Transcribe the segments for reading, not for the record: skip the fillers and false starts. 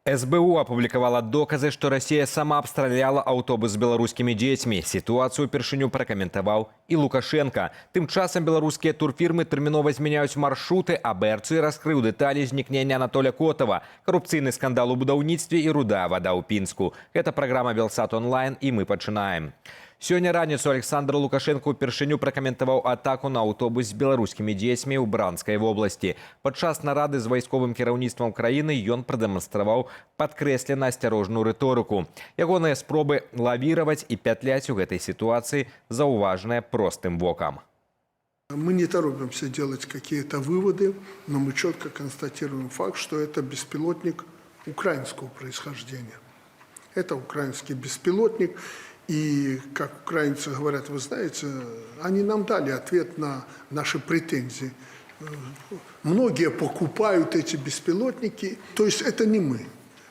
СБУ опубликовала доказы, что Россия сама обстраляла автобус с белорусскими детьми. Ситуацию упершыню прокомментовал и Лукашенко. Тым часам белорусские турфирмы терминова змяняюць маршруты, а БРЦ раскрыў дэталі знікнення Анатоля Котова, коррупцыйны скандал у будаўніцтве и рудая вода ў Пінску. Это программа Белсат онлайн, и мы пачынаем. Сёння раніцу Александр Лукашенко упершыню пракаментаваў атаку на аўтобус з беларускімі дзецьмі ў Бранскай вобласці. Падчас нарады з вайсковым кіраўніцтвам краіны ён прадэманстраваў падкрэслена асцярожную рыторыку. Ягоныя спробы лавіраваць і пятляць у гэтай ситуации заўважныя простым вокам. Мы не торопимся делать какие-то выводы, но мы четко констатируем факт, что это беспилотник украинского происхождения. Это украинский беспилотник. И, как украинцы говорят, вы знаете, они нам дали ответ на наши претензии. Многие покупают эти беспилотники, то есть это не мы.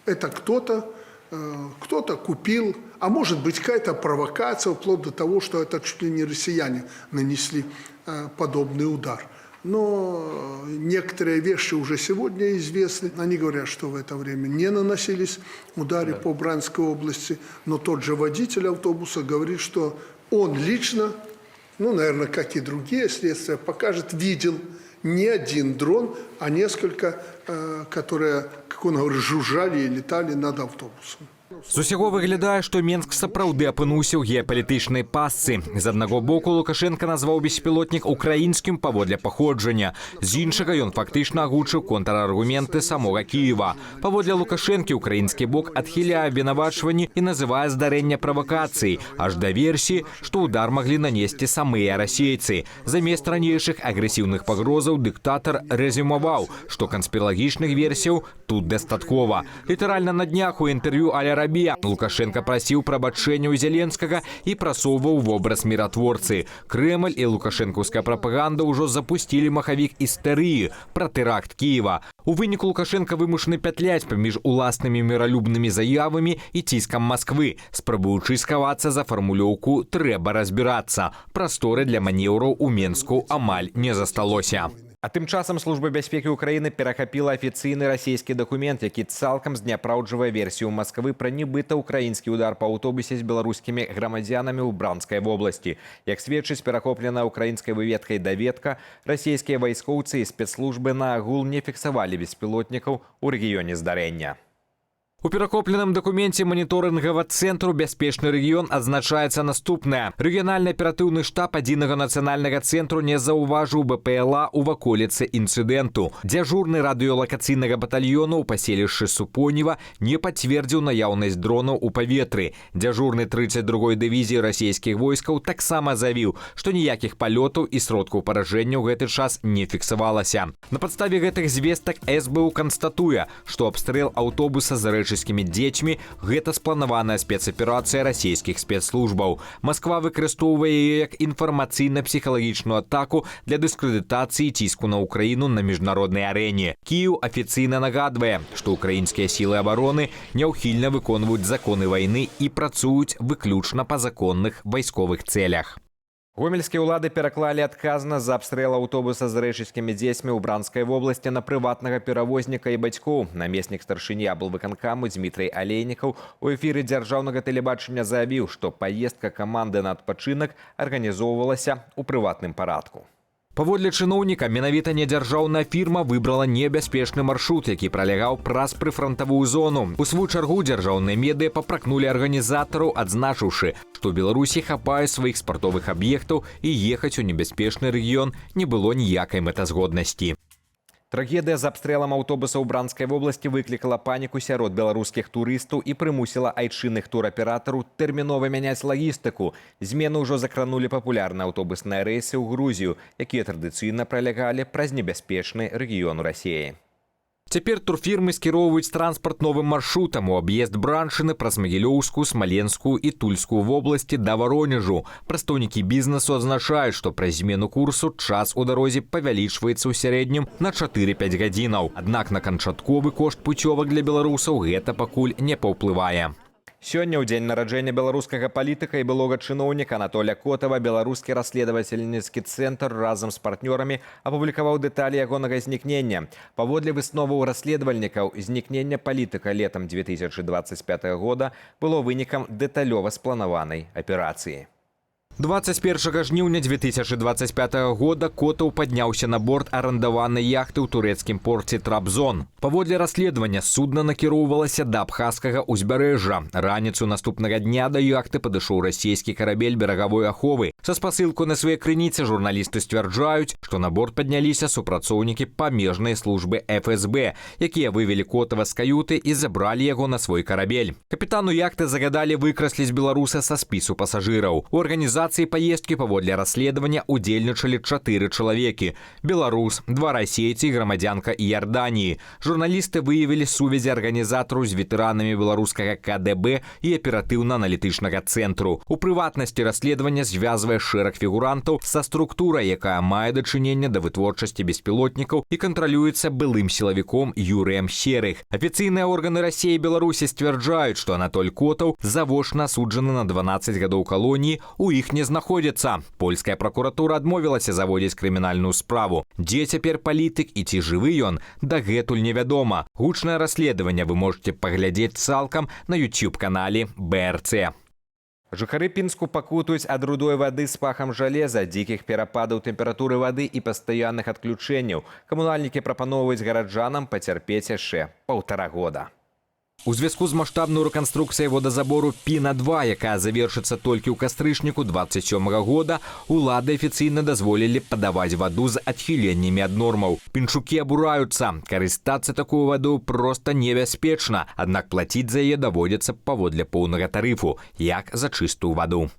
Это кто-то купил, а может быть какая-то провокация, вплоть до того, что это чуть ли не россияне нанесли подобный удар. Но некоторые вещи уже сегодня известны. Они говорят, что в это время не наносились удары по Бранской области. Но тот же водитель автобуса говорит, что он лично, наверное, как и другие следствия, покажет, видел не один дрон, а несколько, которые, как он говорит, жужжали и летали над автобусом. З усяго выглядае, што Менск сапраўды апынуўся ў геапалітычнай пастцы. З аднаго боку Лукашенко назваў беспілотнік украінскім паводле паходжання. З іншага ён фактычна агучыў контраргументы самога Кіева. Паводле Лукашэнкі украінскі бок адхіляе абвінавачванні і называе здарэнне правакацыяй, аж да версіі, што удар маглі нанесці самыя расейцы. Замест ранейшых агрэсіўных пагрозаў дыктатар рэзюмаваў, што канспіралагічных версіяў тут дастаткова. Літаральна на днях у інтэрв'ю Аля Рабія Лукашенко прасіў прабачэння ў Зеленскага і прасоўваў вобраз міратворцы. Крэмль і лукашэнкаўская прапаганда ўжо запусцілі махавік істэрыі пра тэракт Кіева. У выніку Лукашенко вымушаны пятляць паміж уласнымі міралюбнымі заявамі і ціскам Масквы, спрабуючы схавацца за фармулёўку «трэба разбірацца». Прасторы для манеўраў у Менску амаль не засталося. А тым часам Служба бяспекі Украіны перахапіла афіцыйны расійскі дакумент, які цалкам зняпраўджвае версію Масквы пра нібыта украінскі удар па аўтобусе з беларускімі грамадзянамі ў Бранскай вобласці. Як сведчыць перахопленая украінскай выведкай даведка, расійскія вайскоўцы і спецслужбы наагул не фіксавалі беспілотнікаў у рэгіёне здарэння. У перахопленым дакуменце маніторынгавага цэнтру «Бяспечны рэгіён» адзначаецца наступнае. Рэгіянальны аператыўны штаб адзінага нацыянальнага цэнтру не заўважыў БПЛА ў ваколіцы інцыдэнту. Дзяжурны радыёлакацыйнага батальёну ў паселішчы Супонева не пацвердзіў наяўнасць дронаў у паветры. Дзяжурны 32-й дывізіі расійскіх войскаў таксама заявіў, што ніякіх палётаў і сродкаў паражэння ў гэты час не фіксавалася. На падставе гэтых звестак СБУ канстатуе, што абстрэл аўтобуса з рэчы дзецьмі – гэта спланаваная спецаперацыя расійскіх спецслужбаў. Масква выкарыстоўвае яе як інфармацыйна-псіхалагічную атаку для дыскрэдытацыі ціску на Украіну на міжнароднай арэне. Кіеў афіцыйна нагадвае, што украінскія сілы абароны няўхільна выконваюць законы вайны і працуюць выключна па законных вайсковых цэлях. Гомельскія ўлады пераклалі адказна за абстрэл аўтобуса з рэчыцкімі дзецьмі ў Бранскай вобласці на прыватнага перавозніка і бацькоў. Намеснік старшыні аблвыканкаму Дмітрый Алейнікаў у эфіры дзяржаўнага тэлебачання заявіў, што паездка каманды на адпачынак арганізоўвалася ў прыватным парадку. Паводле чыноўніка, менавіта недзяржаўная фірма выбрала небяспечны маршрут, які пралягаў праз прыфрантавую зону. У сваю чаргу дзяржаўныя медыа папракнулі арганізатараў, адзначыўшы, што ў Беларусі хапае сваіх спартовых аб'ектаў і ехаць у небяспечны рэгіён не было ніякай мэтазгоднасці. Трагедыя з абстрэлам аўтобуса ў Бранскай вобласці выклікала паніку сярод беларускіх турыстаў і прымусіла айчынных тураператараў тэрмінова мяняць лагістыку. Змены ўжо закранулі папулярныя аўтобусныя рэйсы ў Грузію, якія традыцыйна пралягалі праз небяспечны рэгіён Расіі. Цяпер турфірмы скіроўваюць транспарт новым маршрутам у аб'езд Браншчыны праз Магілёўскую, Смаленскую і Тульскую вобласці да Варонежу. Прадстаўнікі бізнесу адзначаюць, што праз змену курсу час у дарозе павялічваецца ў сярэднім на 4-5 гадзінаў. Аднак на канчатковы кошт пуцёвак для беларусаў гэта пакуль не паўплывае. Сёння, у дзень нараджэння беларускага палітыка і былога чыноўніка Анатолія Котава, беларускі расследавальніцкі цэнтр разам з партнёрамі апублікаваў дэталі ягонага знікнення. Паводле высноваў расследавальнікаў, знікнення палітыка летам 2025 года было вынікам дэталёва спланаванай аперацыі. 21 жніўня 2025 года Котаў падняўся на борт арандаванай яхты ў турэцкім порце Трабзон. Паводле расследавання судна накіроўвалася да абхазскага ўзбярэжжа. Раніцу наступнага дня да яхты падышоў расійскі карабель берагавой аховы. Са спасылку на свае крыніцы журналісты сцвярджаюць, што на борт падняліся супрацоўнікі памежнай службы ФСБ, якія вывелі Котава з каюты і забралі яго на свой карабель. Капітану яхты загадалі выкрасліць беларуса са спісу пасажыраў. У арганізацыі паездкі паводле расследавання удзельнічалі 4 чалавекі: беларус, 2 расейцы і грамадзянка Іорданіі. Журналісты выявілі сувязі арганізатару з ветэранамі беларускага КДБ і аператыўна-аналітычнага цэнтру. У прыватнасці расследавання звязвае шэраг фігурантаў са структурай, якая мае дачыненне да вытворчасці беспілотнікаў і кантралюецца былым сілавіком Юрыем Серых. Афіцыйныя органы Расіі і Беларусі сцвярджаюць, што Анатоль Котаў завочна асуджаны на 12 гадоў калоніі, у іх не знаходзіцца. Польская пракуратура адмовілася заводзіць крымінальную справу. Дзе цяпер палітык і ці жывы ён, дагэтуль невядома. Гучнае расследаванне вы можете паглядзець цалкам на YouTube-канале БРЦ. Жыхары Пінску пакутаюць ад рудой вады з пахам жалеза, дзікіх перападаў тэмпературы вады і пастаянных адключэнняў. Камунальнікі прапаноўваюць гараджанам пацярпець яшчэ 1,5 года. У звязку з маштабнай рэканструкцыяй водазабору Піна-2, якая завершыцца толькі ў кастрычніку 27 года, улады афіцыйна дазволілі падаваць ваду з адхіленнямі ад нормаў. Пінчукі абураюцца. Карыстацца такую ваду проста небяспечна, аднак плаціць за яе даводзіцца паводле поўнага тарыфу, як за чыстую ваду.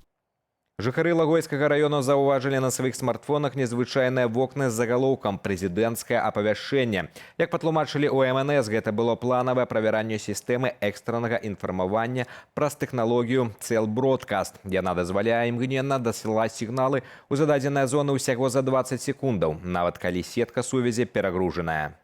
Жыхары Лагойскага раёну заўважылі на сваіх смартфонах незвычайныя вокны з загалоўкам «Прэзідэнцкае апавяшчэнне». Як патлумачылі ў МНС, гэта было планавае правяранне сістэмы экстраннага інфармавання праз тэхналогію Cell Broadcast. Яна дазваляе імгненна дасылаць сігналы ў зададзеныя зоны ўсяго за 20 секундаў, нават калі сетка сувязі перагружаная.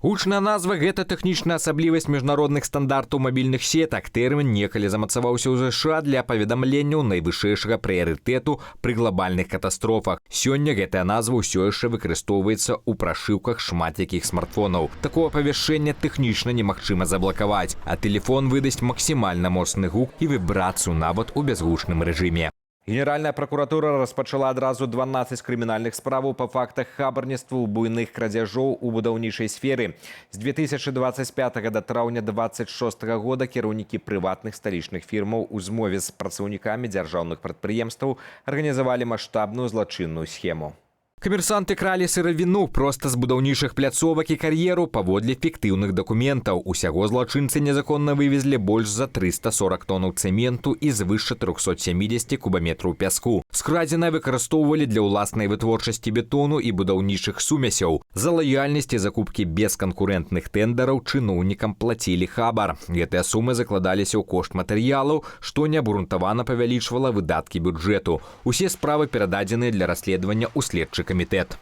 Гучная назва – гэта тэхнічная асаблівасць міжнародных стандартаў мабільных сетак. Тэрмін некалі замацаваўся ў ЗША для паведамленняў найвышэйшага прыярытэту пры глобальных катастрофах. Сёння гэтая назва ўсё яшчэ выкарыстоўваецца ў прашыўках шмат якіх смартфонаў. Такое апавяшчэнне тэхнічна немагчыма заблакаваць, а тэлефон выдасць максімальна моцны гук і вібрацыю нават у бязгучным рэжыме. Генеральная пракуратура распачала адразу 12 крымінальных справаў па фактах хабарніцтва ў буйных крадзяжоў у будаўнічай сферы. З 2025 да траўня 26 года кіраўнікі прыватных сталічных фірмаў у змове з працаўнікамі дзяржаўных прадпрыемстваў арганізавалі маштабную злачынную схему. Камерсанты кралі сыравіну проста з будаўнічых пляцовак і кар'еру паводле фіктыўных дакументаў. Усяго злачынцы незаконна вывезлі больш за 340 тонаў цэменту і звыш 370 кубаметраў пяску. Скрадзенае выкарыстоўвалі для ўласнай вытворчасці бетону і будаўнічых сумесяў. За лаяльнасць і закупкі бесканкурэнтных тэндараў чыноўнікам плацілі хабар. Гэтыя сумы закладаліся ў кошт матэрыялаў, што неабгрунтавана павялічвала выдаткі бюджэту. Усе справы перададзены для расследавання ў следчы камітэт.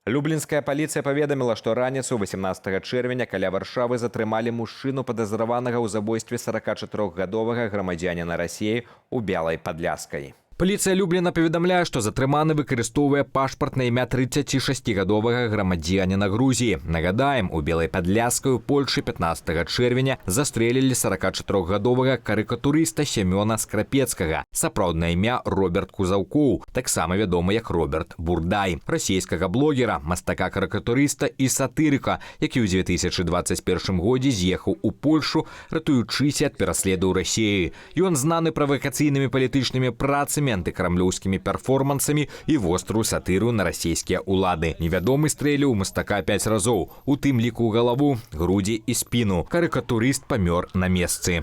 Люблінская паліцыя паведаміла, што раніцу 18 чэрвеня каля Варшавы затрымалі мужчыну падазраванага ў забойстве 44-гадовага грамадзяніна Расіі ў Бялай Падляскай. Паліцыя Любліна паведамляе, што затрыманы выкарыстоўвае пашпарт на імя 36-гадовага грамадзяніна Грузіі. Нагадаем, у Белай Падляскай у Польшы 15 чэрвеня застрэлілі 44-гадовага карыкатурыста Семёна Скрапецкага. Сапраўднае імя Роберт Кузаўкоў, таксама вядомы як Роберт Бурдай. Расійскага блогера, мастака-карыкатурыста і сатырыка, які ў 2021 годзе з'ехаў у Польшу, ратуючыся ад пераследу ў Расіі. Ён знаны правакацыйнымі палітычнымі працамі, антыкрамлёўскімі перформансамі і вострую сатыру на расійскія ўлады. Невядомы стрэліў мастака 5 разоў, у тым ліку ў галаву, грудзі і спіну. Карыкатурыст памёр на месцы.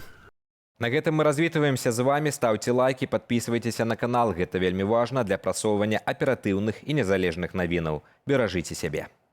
На гэтым мы развітваемся з вамі. Стаўце лайкі, падпісвайцеся на канал. Гэта вельмі важна для прасоўвання аператыўных і незалежных навінаў. Беражыце сябе.